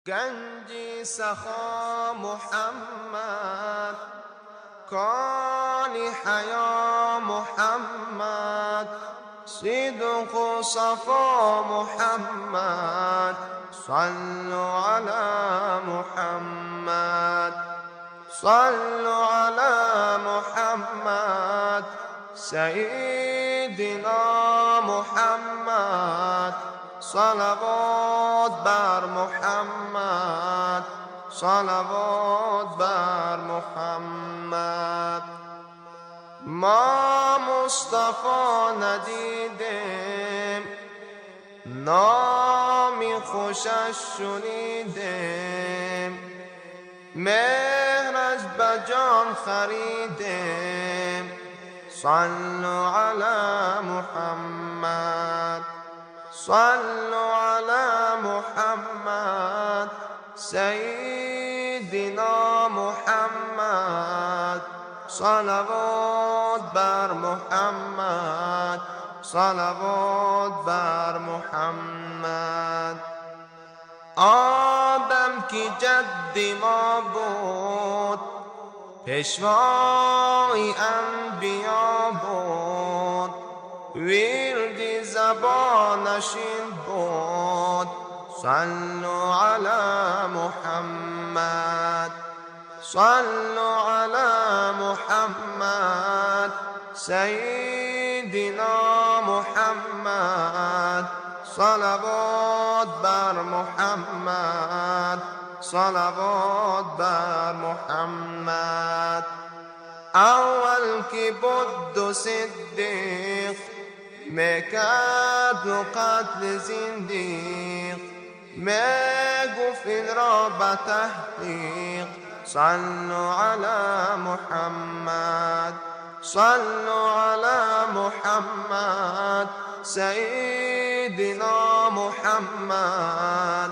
گنجی سخا محمد، کانی حیا محمد، صدق و صفا محمد، صلوا على محمد، صلوا على محمد، سيدنا محمد، صلوات بر محمد، صلوات بر محمد. ما مصطفی ندیدیم، نامی خوشش شنیدیم، مهرش به جان خریدیم، صلوا علی محمد، صلوا علی محمد، سیدنا محمد، صلوات بر محمد، صلوات بر محمد. آدم کی جد ما بود، پیشوای انبیا بود، ورد زبانش این بود، صلوا علی محمد، صلوا علی محمد، سیدنا محمد، صلوات بر محمد، صلوات بر محمد. اول کی بود صدیق، میکرد قتل زندیق، میگفت این را به تحقیق، صلوا علی محمد، صلوا علی محمد، سیدنا محمد،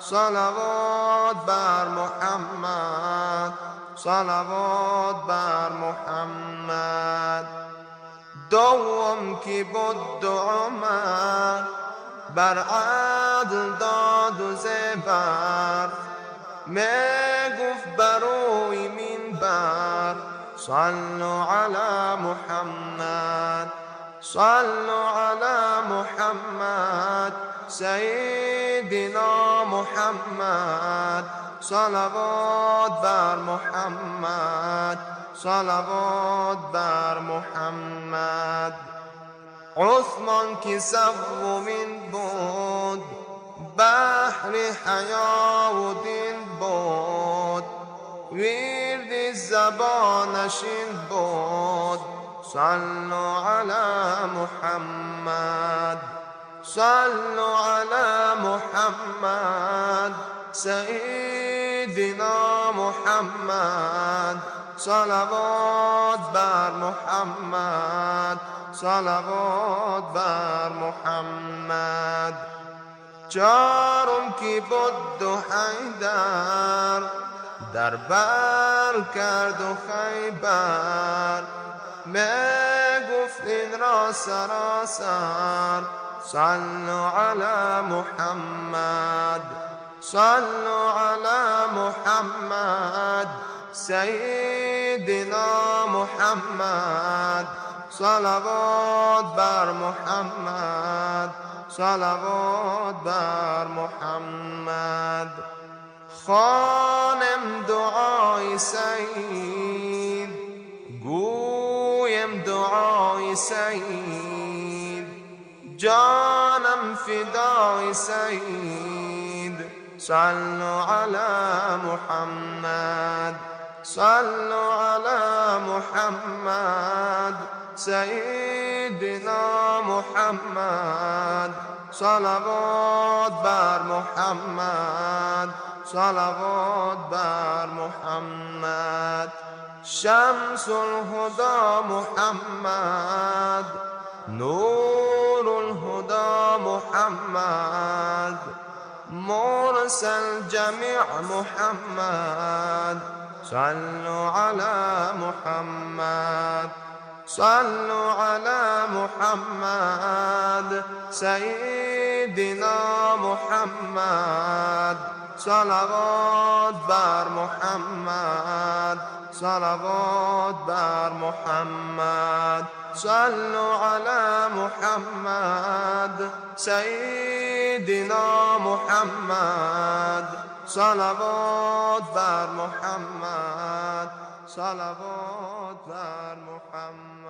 صلوات بر محمد، صلوات بر محمد. دوم کی بود عمر، بر عدل داد و زبر، میگفت بروی منبر، صلوا علی محمد، صلوا علی محمد، سیدنا محمد، صلوات بر محمد، صلوات بر محمد. عثمان کی سومین بود، بحر حیا و دین بود، ورد زبانش این بود، صلوا علی محمد، صلوا علی محمد، سیدنا محمد، صلوات بر محمد، صلوات بر محمد. چارم کی بود حیدر، در بر کرد و خیبر، میگفت این را سراسر، صلوا علی محمد، صلوا علی محمد، سیدنا محمد، صلوات بر محمد، صلوات بر محمد. خوانم دعای سید، گویم دعای سید، جانم فدای سید، صلوا علی محمد، صلوا علی محمد، سیدنا محمد، صلوات بر محمد، صلوات بر محمد. شمس الهدى محمد، نور الهدى محمد، مرسل جميع محمد، صلوا على محمد، صلوا على محمد، سيدنا محمد، صلوات بر محمد صلوات بر محمد صلوا على محمد سيدنا محمد صلوات بر محمد صلوات بر محمد